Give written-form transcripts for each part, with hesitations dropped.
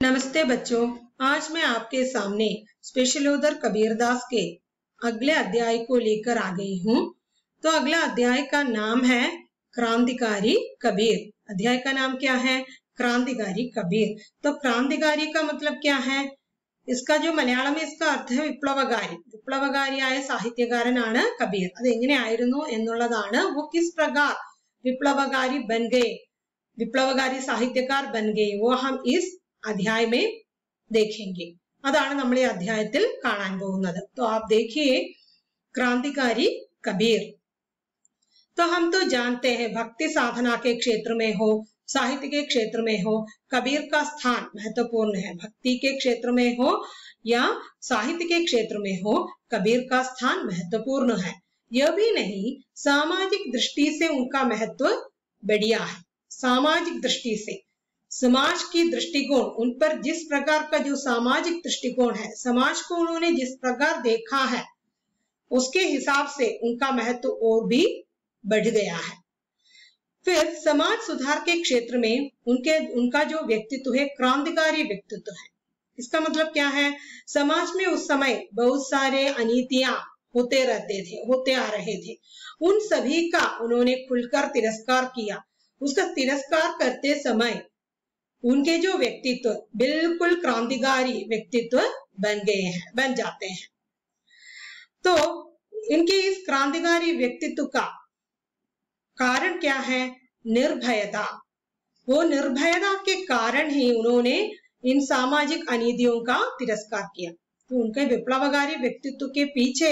नमस्ते बच्चों, आज मैं आपके सामने स्पेशल ऑथर कबीरदास के अगले अध्याय को लेकर आ गई हूँ। तो अगला अध्याय का नाम है क्रांतिकारी कबीर। अध्याय का नाम क्या है? क्रांतिकारी कबीर। तो क्रांतिकारी का मतलब क्या है? इसका जो मलयाളം में इसका अर्थ है विप्लवकारी। विप्लवकारियाയ സാഹിത്യകാരനാണ് കബീർ। അത് എങ്ങനെയായിരുന്നു എന്നുള്ളതാണ്। वो किस प्रकार विप्लवकारी बन गए, विप्लवकारी साहित्यकार बन गए, वो हम इस अध्याय में देखेंगे। अതാണ് നമ്മൾ ഈ അധ്യായത്തിൽ കാണാൻ പോകുന്നത്। तो आप देखिए क्रांतिकारी कबीर। तो हम तो जानते हैं भक्ति साधना के क्षेत्र में हो, साहित्य के क्षेत्र में हो, कबीर का स्थान महत्वपूर्ण है। भक्ति के क्षेत्र में हो या साहित्य के क्षेत्र में हो, कबीर का स्थान महत्वपूर्ण है। यह भी नहीं, सामाजिक दृष्टि से उनका महत्व बढ़िया है। सामाजिक दृष्टि से, समाज की दृष्टिकोण, उन पर जिस प्रकार का जो सामाजिक दृष्टिकोण है, समाज को उन्होंने जिस प्रकार देखा है, उसके हिसाब से उनका महत्व और भी बढ़ गया है। फिर समाज सुधार के क्षेत्र में उनका जो व्यक्तित्व है क्रांतिकारी व्यक्तित्व है। इसका मतलब क्या है? समाज में उस समय बहुत सारे अनीतियां होते आ रहे थे। उन सभी का उन्होंने खुलकर तिरस्कार किया। उसका तिरस्कार करते समय उनके जो व्यक्तित्व बिल्कुल क्रांतिकारी व्यक्तित्व बन जाते हैं। तो इनके इस क्रांतिकारी व्यक्तित्व का कारण क्या है? निर्भयता। वो निर्भयता के कारण ही उन्होंने इन सामाजिक अनीतियों का तिरस्कार किया। तो उनके विप्लवकारी व्यक्तित्व के पीछे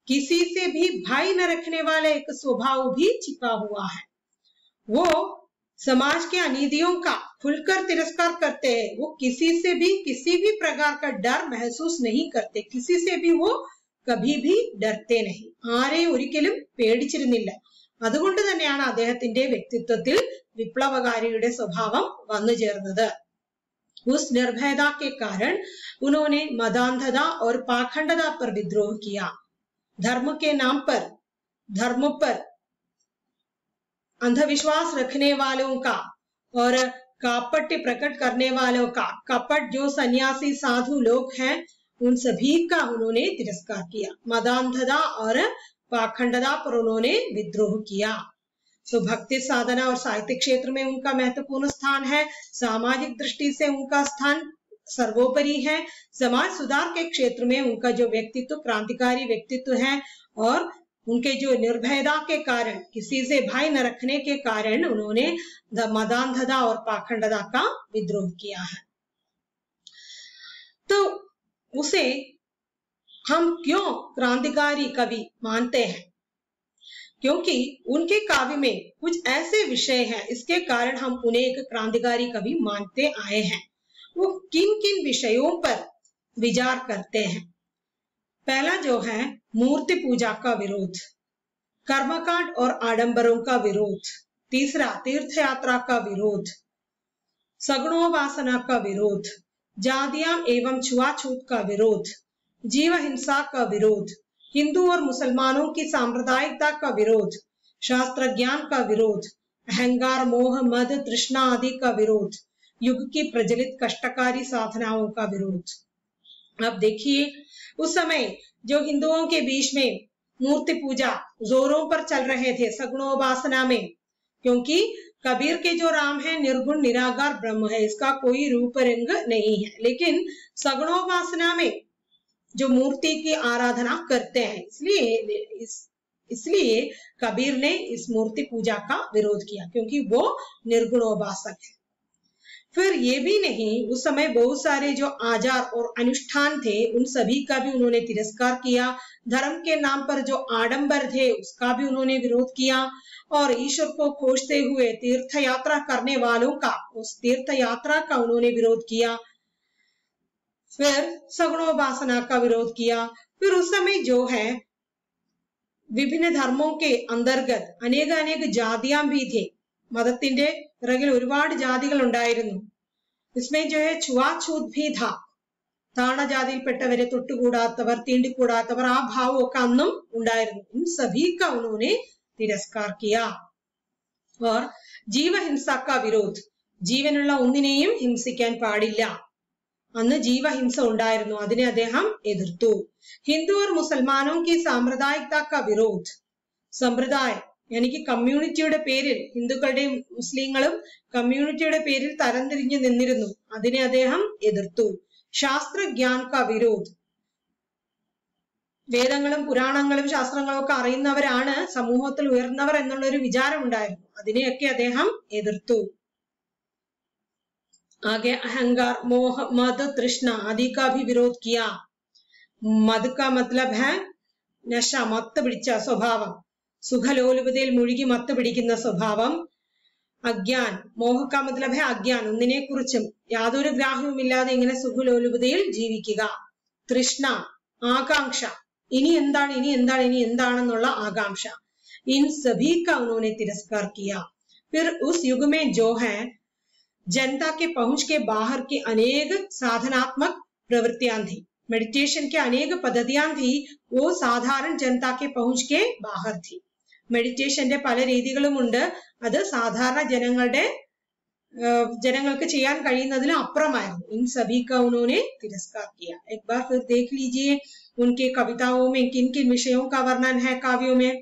किसी से भी भय न रखने वाला एक स्वभाव भी छिपा हुआ है। वो समाज के अनीतियों का खुलकर तिरस्कार करते हैं। वो किसी भी प्रकार का डर महसूस नहीं करते। किसी से भी वो कभी भी डरते नहीं। ആരെയും ഒരിക്കലും പേടിച്ചിരുന്നില്ല। അതുകൊണ്ട് തന്നെയാണ് അദ്ദേഹത്തിന്റെ വ്യക്തിത്വത്തിൽ വിപ്ലവകാരിയുടെ സ്വഭാവം വന്നു ചേർന്നത്। उस निर्भयता के कारण उन्होंने मदांधता और पाखंडता पर विद्रोह किया। धर्म के नाम पर, धर्म पर अंधविश्वास रखने वालों का और कापट प्रकट करने वालों का, कपट जो सन्यासी साधु लोग हैं, उन सभी का उन्होंने तिरस्कार किया। मदांधता और पाखंडता पर उन्होंने विद्रोह किया। तो भक्ति साधना और साहित्य क्षेत्र में उनका महत्वपूर्ण स्थान है। सामाजिक दृष्टि से उनका स्थान सर्वोपरि है। समाज सुधार के क्षेत्र में उनका जो व्यक्तित्व क्रांतिकारी व्यक्तित्व है और उनके जो निर्भयता के कारण, किसी से भय न रखने के कारण उन्होंने मदांधता और पाखंडता का विद्रोह किया है। तो उसे हम क्यों क्रांतिकारी कवि मानते हैं? क्योंकि उनके काव्य में कुछ ऐसे विषय हैं, इसके कारण हम उन्हें एक क्रांतिकारी कवि मानते आए हैं। वो किन किन विषयों पर विचार करते हैं? पहला जो है मूर्ति पूजा का विरोध, कर्मकांड और आडंबरों का विरोध। तीसरा तीर्थ यात्रा का विरोध, सगुणोपासना का विरोध, जातियां एवं छुआछूत का विरोध, जीव हिंसा का विरोध, हिंदू और मुसलमानों की सांप्रदायिकता का विरोध, शास्त्र ज्ञान का विरोध, अहंकार मोह मद तृष्णा आदि का विरोध, युग की प्रचलित कष्टकारी साधनाओं का विरोध। अब देखिए उस समय जो हिंदुओं के बीच में मूर्ति पूजा जोरों पर चल रहे थे सगुणोपासना में, क्योंकि कबीर के जो राम है निर्गुण निराकार ब्रह्म है, इसका कोई रूप रंग नहीं है, लेकिन सगुणोपासना में जो मूर्ति की आराधना करते हैं, इसलिए कबीर ने इस मूर्ति पूजा का विरोध किया, क्योंकि वो निर्गुणोपासक है। फिर ये भी नहीं, उस समय बहुत सारे जो आचार और अनुष्ठान थे उन सभी का भी उन्होंने तिरस्कार किया। धर्म के नाम पर जो आडंबर थे उसका भी उन्होंने विरोध किया और ईश्वर को खोजते हुए तीर्थ यात्रा करने वालों का, उस तीर्थ यात्रा का उन्होंने विरोध किया। फिर सगुणोपासना का विरोध किया। फिर उस समय जो है विभिन्न धर्मों के अंतर्गत अनेक जातियां भी थे। മതത്തിന്റെ പിറകിൽ ഒരുപാട് ജാതികൾ ഉണ്ടായിരുന്നു। इसमें जो है छुआछूत भी था। താണജാതിയിൽപ്പെട്ടവരെ തൊട്ടുകൂടാത്തവർ, തീണ്ടിക്കൂടാത്തവർ, ആ ഭാവമൊക്കെ അന്നും ഉണ്ടായിരുന്നു। इन सभी का उन्होंने तिरस्कार किया। और जीव हिंसा का विरोध, ജീവനുള്ള ഒന്നിനെയും ഹിംസിക്കാൻ പാടില്ല. അന്ന് ജീവഹിംസ ഉണ്ടായിരുന്നു, അതിനെ അദ്ദേഹം എതിർത്തു. ഹിന്ദു और मुसलमानों की सांप्रदायिकता का विरोध, സമ്പ്രദായം എനിക്ക് കമ്മ്യൂണിറ്റിയുടെ പേരിൽ ഹിന്ദുക്കളുടെയും മുസ്ലിങ്ങളും കമ്മ്യൂണിറ്റിയുടെ പേരിൽ തരംതിരിഞ്ഞു നിന്നിരുന്നു, അതിനെ അദ്ദേഹം എതിർത്തു. ശാസ്ത്രജ്ഞാൻ കാ വിരോധ്, വേദങ്ങളും പുരാണങ്ങളും ശാസ്ത്രങ്ങളും ഒക്കെ അറിയുന്നവരാണ് സമൂഹത്തിൽ ഉയർന്നവർ എന്നുള്ള ഒരു വിചാരം ഉണ്ടായിരുന്നു, അതിനെയൊക്കെ അദ്ദേഹം എതിർത്തു. आगे अहंकार, मोह, मद, तृष्णा आदि का भी विरोध किया. मद का मतलब है नशा, मत പിടിച്ച സ്വഭാവം, സുഖലോലുപതയിൽ മുഴുകി മത്ത് പിടിക്കുന്ന സ്വഭാവം. അജ്ഞാൻ, മോഹ का मतलब है അജ്ഞാൻ, ഒന്നിനെ കുറിച്ചും യാതൊരു ഗ്രാഹ്യവുമില്ലാതെ ഇങ്ങനെ സുഖലോലുപതയിൽ ജീവിക്കുക. തൃഷ്ണ, ആകാംക്ഷ, ഇനി എന്താണ് ഇനി എന്താണ് ഇനി എന്താണെന്നുള്ള ആകാംക്ഷ. इन सभी का उन्होंने तिरस्कार किया. फिर उस युग में जो है जनता के पहुंच के बाहर की अनेक साधनात्मक प्रवृत्तियां थी, मेडिटेशन के अनेक पद्धतियां थी, वो साधारण जनता के पहुंच के बाहर थी. മെഡിറ്റേഷന്റെ പല രീതികളും ഉണ്ട്, അത് സാധാരണ ജനങ്ങൾക്ക് ചെയ്യാൻ കഴിയുന്നതിലും അപ്പുറമായിരുന്നു. इन सभी का उन्होंने तिरस्कार किया. एक बार फिर देख लीजिए उनके कविताओं में किन किन विषयों का वर्णन है काव्यों में.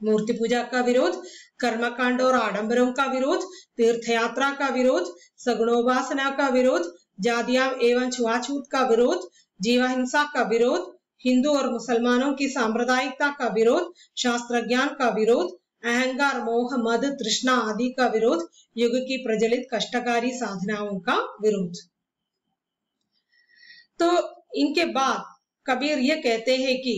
मूर्ति पूजा का विरोध, कर्मकांड और आडंबरों का विरोध, तीर्थ यात्रा का विरोध, सगुणोपासना का विरोध, जातियां एवं छुआछूत का विरोध, जीवहिंसा का विरोध, हिंदू और मुसलमानों की सांप्रदायिकता का विरोध, शास्त्र ज्ञान का विरोध, अहंकार, मोह, मद, तृष्णा आदि का विरोध, युग की प्रचलित कष्टकारी साधनाओं का विरोध. तो इनके बाद कबीर ये कहते हैं कि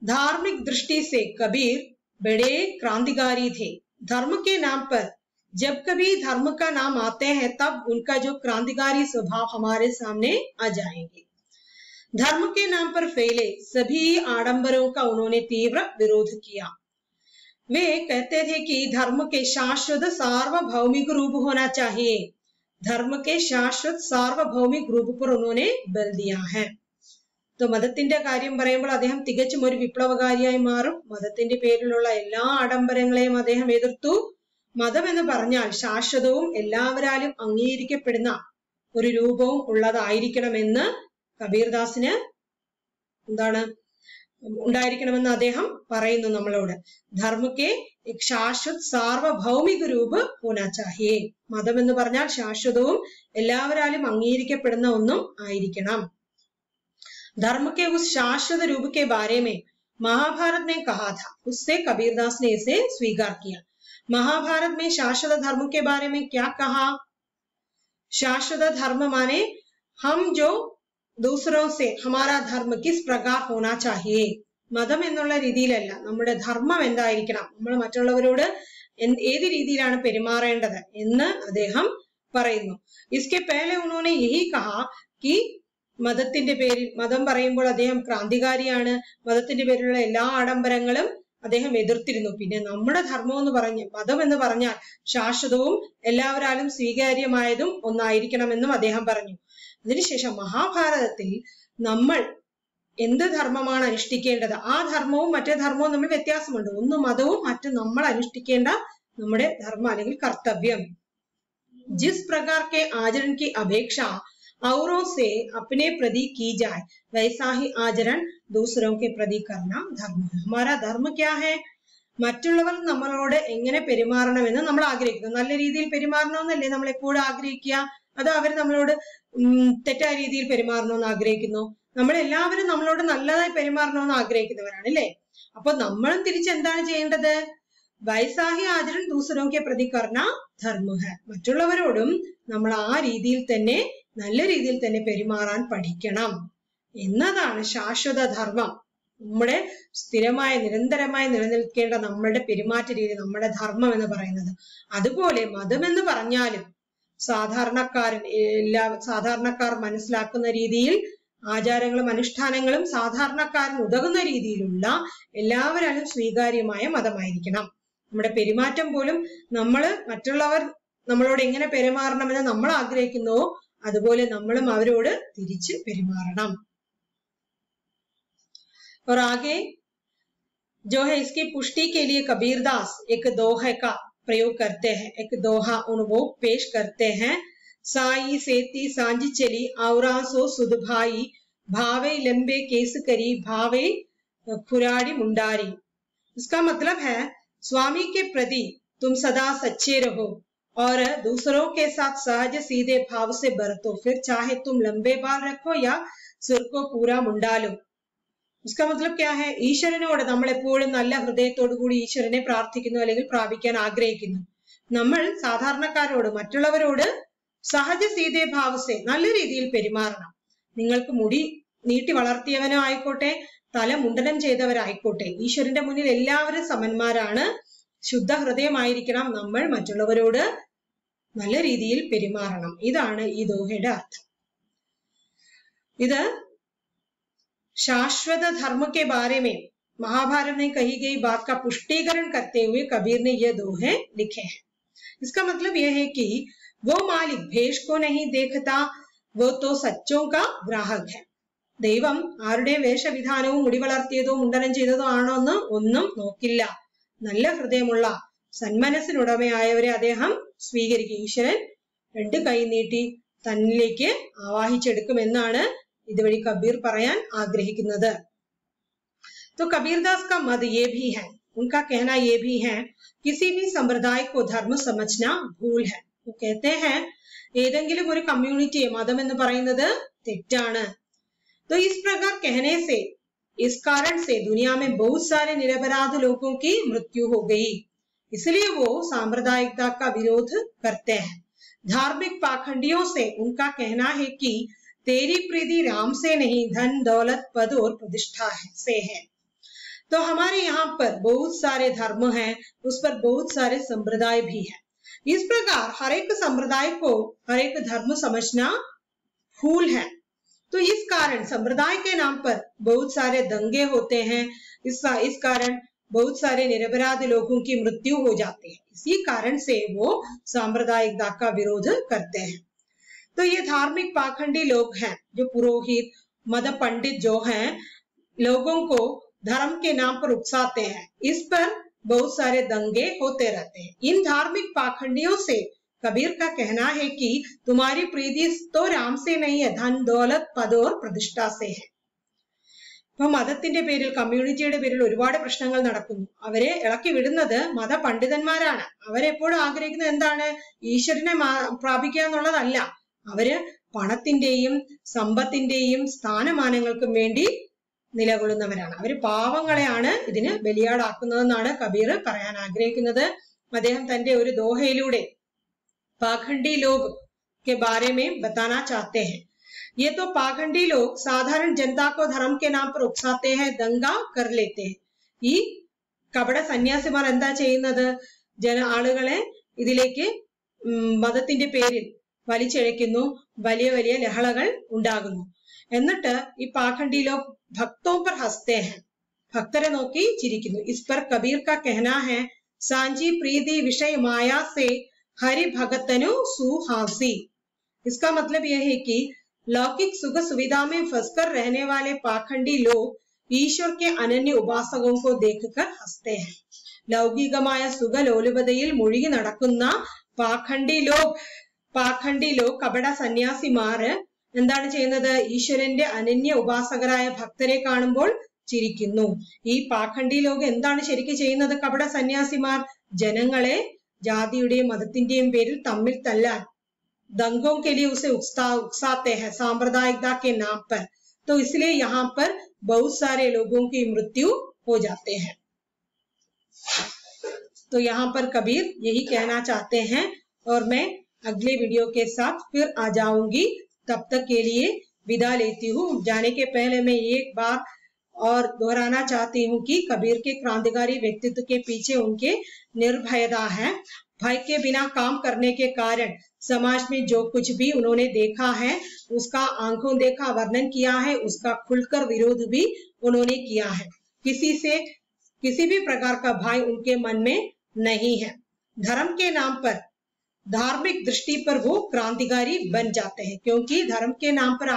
धार्मिक दृष्टि से कबीर बड़े क्रांतिकारी थे. धर्म के नाम पर जब कभी धर्म का नाम आते हैं तब उनका जो क्रांतिकारी स्वभाव हमारे सामने आ जाएंगे. धर्म के नाम पर फैले सभी आडंबरों का उन्होंने तीव्र विरोध किया. वे कहते थे कि धर्म के शाश्वत सार्वभौमिक रूप होना चाहिए. धर्म के शाश्वत सार्वभौमिक रूप पर उन्होंने बल दिया है. മതത്തിന്റെ കാര്യം പറയുമ്പോൾ അദ്ദേഹം തികച്ചും ഒരു വിപ്ലവകാരിയായി മാറും. മതത്തിന്റെ പേരിലുള്ള എല്ലാ ആഡംബരങ്ങളെയും അദ്ദേഹം എതിർത്തു. മതം എന്ന് പറഞ്ഞാൽ ശാശ്വതവും എല്ലാവരാലും അംഗീകരിക്കപ്പെടുന്ന ഒരു രൂപവും ഉള്ളതായിരിക്കണമെന്ന് കബീർദാസിന് ഉണ്ടായിരിക്കണമെന്ന് അദ്ദേഹം പറയുന്നു നമ്മളോട്. ധർമ്മക്കെ ശാശ്വത് സാർവഭൗമിക രൂപ ഹോനാ ചാഹിയേ. മതം എന്ന് പറഞ്ഞാൽ ശാശ്വതവും എല്ലാവരാലും അംഗീകരിക്കപ്പെടുന്ന ഒന്നും ആയിരിക്കണം. धर्म के उस शाश्वत रूप के बारे में महाभारत ने कहा था, उससे कबीरदास ने इसे स्वीकार किया. महाभारत में शाश्वत धर्म के बारे में क्या कहा? शाश्वत धर्म माने हम जो दूसरों से हमारा धर्म किस प्रकार होना चाहिए. മതം എന്നുള്ള രീതിയിലല്ല, നമ്മുടെ ധർമ്മം എന്തായിരിക്കണം, നമ്മൾ മറ്റുള്ളവരോട് ഏത് രീതിയിലാണ് പെരുമാറേണ്ടത് എന്ന് അദ്ദേഹം പറയുന്നു. इसके पहले उन्होंने यही कहा कि മതത്തിന്റെ പേരിൽ, മതം പറയുമ്പോൾ അദ്ദേഹം ക്രാന്തികാരിയാണ്, മതത്തിന്റെ പേരിലുള്ള എല്ലാ ആഡംബരങ്ങളും അദ്ദേഹം എതിർത്തിരുന്നു. പിന്നെ നമ്മുടെ ധർമ്മം എന്ന് പറഞ്ഞ് മതം എന്ന് പറഞ്ഞാൽ ശാശ്വതവും എല്ലാവരാലും സ്വീകാര്യമായതും ഒന്നായിരിക്കണമെന്നും അദ്ദേഹം പറഞ്ഞു. അതിനുശേഷം മഹാഭാരതത്തിൽ നമ്മൾ എന്ത് ധർമ്മമാണ് അനുഷ്ഠിക്കേണ്ടത്, ആ ധർമ്മവും മറ്റേ ധർമ്മവും തമ്മിൽ വ്യത്യാസമുണ്ട്. ഒന്ന് മതവും മറ്റു നമ്മൾ അനുഷ്ഠിക്കേണ്ട നമ്മുടെ ധർമ്മം അല്ലെങ്കിൽ കർത്തവ്യം. ജിസ് പ്രകാർ കെ ആചरण की अपेक्षा औरों से अपने प्रति की जाए वैसा ही आचरण दूसरों के प्रति करना धर्म है. हमारा धर्म क्या है? മറ്റുള്ളവർ നമ്മളോട് എങ്ങനെ പെരുമാറണമെന്ന് നമ്മൾ ആഗ്രഹിക്കുന്നു. നല്ല രീതിയിൽ പെരുമാറണമെന്നല്ലേ നമ്മൾ എപ്പോഴും ആഗ്രഹിക്കുക? അതോ അവർ നമ്മളോട് തെറ്റായ രീതിയിൽ പെരുമാറണമെന്ന് ആഗ്രഹിക്കുന്നു? നമ്മളെല്ലാവരും നമ്മളോട് നല്ലതായി പെരുമാറണമെന്ന് ആഗ്രഹിക്കുന്നവരാണ് അല്ലേ? അപ്പൊ നമ്മളും തിരിച്ചെന്താണ് ചെയ്യേണ്ടത്? വൈസാഹി ആചരൺ ദൂസരോക്കെ പ്രതി കർണ ധർമ്മ ഹെ. മറ്റുള്ളവരോടും നമ്മൾ ആ രീതിയിൽ തന്നെ, നല്ല രീതിയിൽ തന്നെ പെരുമാറാൻ പഠിക്കണം എന്നതാണ് ശാശ്വത ധർമ്മം. നമ്മുടെ സ്ഥിരമായ നിരന്തരമായി നിലനിൽക്കേണ്ട നമ്മളുടെ പെരുമാറ്റ രീതി, നമ്മുടെ ധർമ്മം എന്ന് പറയുന്നത്. അതുപോലെ മതം എന്ന് പറഞ്ഞാലും സാധാരണക്കാർ മനസ്സിലാക്കുന്ന രീതിയിൽ ആചാരങ്ങളും അനുഷ്ഠാനങ്ങളും സാധാരണക്കാരന് ഉതകുന്ന രീതിയിലുള്ള എല്ലാവരാലും സ്വീകാര്യമായ മതമായിരിക്കണം. നമ്മുടെ പെരുമാറ്റം പോലും നമ്മൾ മറ്റുള്ളവർ നമ്മളോട് എങ്ങനെ പെരുമാറണമെന്ന് നമ്മൾ ആഗ്രഹിക്കുന്നുവോ അതുപോലെ നമ്മളും അവരോട് തിരിച്ച് പെരുമാറണം. और आगे जो है इसकी पुष्टि के लिए कबीरदास एक दोहे का प्रयोग करते हैं, एक दोहा वो पेश करते हैं। साई सेती सांझी चली औरासो सुदभाई भावे लंबे केस करी भावे खुराड़ी मुंडारी। इसका मतलब है स्वामी के प्रति तुम सदा सच्चे रहो और दूसरों के साथ सहज सीधे भाव से बरतो, फिर चाहे तुम लंबे बाल रखो या सिर को पूरा मुंडा लो। इसका मतलब क्या है? ഈശ്വരനോട് നമ്മൾ എപ്പോഴും നല്ല ഹൃദയത്തോടു കൂടി ഈശ്വരനെ പ്രാർത്ഥിക്കുന്നു അല്ലെങ്കിൽ പ്രാപിക്കാൻ ആഗ്രഹിക്കുന്നു. നമ്മൾ സാധാരണക്കാരോട് മറ്റുള്ളവരോട് സഹജ സീതേ ഭാവസെ നല്ല രീതിയിൽ പെരുമാറണം. നിങ്ങൾക്ക് മുടി നീട്ടി വളർത്തിയവനോ ആയിക്കോട്ടെ, തല മുണ്ടനം ചെയ്തവരായിക്കോട്ടെ, ഈശ്വരന്റെ മുന്നിൽ എല്ലാവരും സമന്മാരാണ്. ശുദ്ധ ഹൃദയമായിരിക്കണം. നമ്മൾ മറ്റുള്ളവരോട് നല്ല രീതിയിൽ പെരുമാറണം. ഇതാണ് ഈ ദോഹയുടെ അർത്ഥം. ഇത് शाश्वत धर्म के बारे में महाभारत में कही गई बात का पुष्टिकरण करते हुए कबीर ने ये दोहे लिखे हैं. इसका मतलब यह है कि वो मालिक भेष को नहीं देखता, वो तो सच्चों का ग्राहक है. ദൈവം ആരുടെ വേഷവിധാനവും മുടി വളർത്തിയതോ മുണ്ടനം ചെയ്തതോ ആണോ എന്ന് ഒന്നും നോക്കില്ല. നല്ല ഹൃദയമുള്ള സന്മനസ്സിനുടമയായവരെ അദ്ദേഹം സ്വീകരിക്കും. ഈശ്വരൻ 2 കൈ നീട്ടി തന്നിലേക്ക് ആവാഹിച്ചെടുക്കുമെന്നാണ് इदवड़ी कबीर പറയാൻ ആഗ്രഹിക്കുന്നത്. तो कबीरदास का मत ये भी है, उनका कहना ये भी है, किसी भी संप्रदाय को धर्म समझना भूल है. वो कहते हैं ഏതെങ്കിലും ഒരു കമ്മ്യൂണിറ്റിയെ മതം എന്ന് പറയുന്നത് തെറ്റാണ്. तो इस प्रकार कहने से इस कारण से दुनिया में बहुत सारे निरपराध लोगों की मृत्यु हो गई, इसलिए वो सांप्रदायिकता का विरोध करते हैं. धार्मिक पाखंडियों से उनका कहना है कि तेरी प्रीति राम से नहीं धन दौलत पद और प्रतिष्ठा से है. तो हमारे यहाँ पर बहुत सारे धर्म हैं, उस पर बहुत सारे संप्रदाय भी हैं. इस प्रकार हर एक संप्रदाय को हर एक धर्म समझना भूल है. तो इस कारण संप्रदाय के नाम पर बहुत सारे दंगे होते हैं. इस कारण बहुत सारे निरपराध लोगों की मृत्यु हो जाती है. इसी कारण से वो सांप्रदायिकता का विरोध करते हैं. तो ये धार्मिक पाखंडी लोग हैं, जो पुरोहित मद पंडित जो हैं, लोगों को धर्म के नाम पर उकसाते हैं. इस पर बहुत सारे दंगे होते रहते हैं. इन धार्मिक पाखंडियों से कबीर का कहना है कि तुम्हारी प्रीति तो राम से नहीं है, धन दौलत पद और प्रतिष्ठा से है. ഇപ്പൊ മതത്തിന്റെ പേരിൽ കമ്മ്യൂണിറ്റിയുടെ പേരിൽ ഒരുപാട് പ്രശ്നങ്ങൾ നടക്കുന്നു. അവരെ ഇളക്കി വിടുന്നത് മത പണ്ഡിതന്മാരാണ്. അവരെപ്പോഴും ആഗ്രഹിക്കുന്നത് എന്താണ്? ഈശ്വരനെ പ്രാപിക്കുക എന്നുള്ളതല്ല. അവര് പണത്തിന്റെയും സമ്പത്തിന്റെയും സ്ഥാനമാനങ്ങൾക്കും വേണ്ടി നിലകൊള്ളുന്നവരാണ്. അവര് പാവങ്ങളെയാണ് ഇതിന് ബലിയാടാക്കുന്നതെന്നാണ് കബീർ പറയാൻ ആഗ്രഹിക്കുന്നത്. അദ്ദേഹം തന്റെ ഒരു ദോഹയിലൂടെ പാഖണ്ഡി ലോഗ് के बारे में बताना चाहते हैं. ये तो पाखंडी लोग साधारण जनता को धर्म के नाम पर उकसाते हैं, दंगा कर लेते हैं. ഈ കപട സന്യാസിമാർ എന്താ ചെയ്യുന്നത്? ആളുകളെ ഇതിലേക്ക് മതത്തിന്റെ പേരിൽ വലിച്ചിഴയ്ക്കുന്നു, വലിയ വലിയ ലഹളകൾ ഉണ്ടാകുന്നു. എന്നിട്ട് ഈ പാഖണ്ഡി ലോഗ് ഭക്തോं पर हंसते हैं, ഭക്തരെ നോക്കി ചിരിക്കുന്നു. इस पर कबीर का कहना है, सांझी प्रीति विषय माया से हरि भगतनु सुहासी. इसका मतलब यह है कि लौकिक सुख सुविधा में फंसकर रहने वाले पाखंडी लोग ईश्वर के अनन्य उपासकों को देखकर हंसते हैं. ലൗകികമായ സുഖലോലുപതയിൽ മുഴുകി നടക്കുന്ന പാഖണ്ഡി ലോഗ് കപട സന്യാസിമാര് എന്താണ് ചെയ്യുന്നത്? ഈശ്വരന്റെ അനന്യ ഉപാസകരായ ഭക്തരെ കാണുമ്പോൾ ചിരിക്കുന്നു. ഈ പാഖണ്ഡി ലോഗ് എന്താണ് ശരിക്കും ചെയ്യുന്നത്? കപട സന്യാസിമാർ ജനങ്ങളെ ജാതിയുടെയും മതത്തിന്റെയും പേരിൽ തമ്മിൽ തല്ലാൻ दंगों के लिए उसे उकसाते हैं सांप्रदायिकता के नाम पर. तो इसलिए यहाँ पर बहुत सारे लोगों की मृत्यु हो जाते हैं. तो यहाँ पर कबीर यही कहना चाहते हैं और मैं अगले वीडियो के साथ फिर आ जाऊंगी. तब तक के लिए विदा लेती हूँ. जाने के पहले मैं एक बार और दोहराना चाहती हूँ कि कबीर के क्रांतिकारी व्यक्तित्व के पीछे उनके निर्भयता है. भय के बिना काम करने के कारण समाज में जो कुछ भी उन्होंने देखा है उसका आंखों देखा वर्णन किया है, उसका खुलकर विरोध भी उन्होंने किया है. किसी भी प्रकार का भय उनके मन में नहीं है. धर्म के नाम पर धार्मिक दृष्टि पर वो क्रांतिकारी बन जाते हैं, क्योंकि धर्म के नाम पर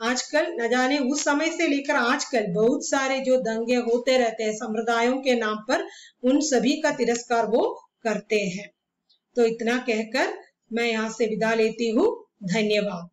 आजकल न जाने उस समय से लेकर आजकल बहुत सारे जो दंगे होते रहते हैं संप्रदायों के नाम पर, उन सभी का तिरस्कार वो करते हैं। तो इतना कहकर मैं यहाँ से विदा लेती हूँ। धन्यवाद।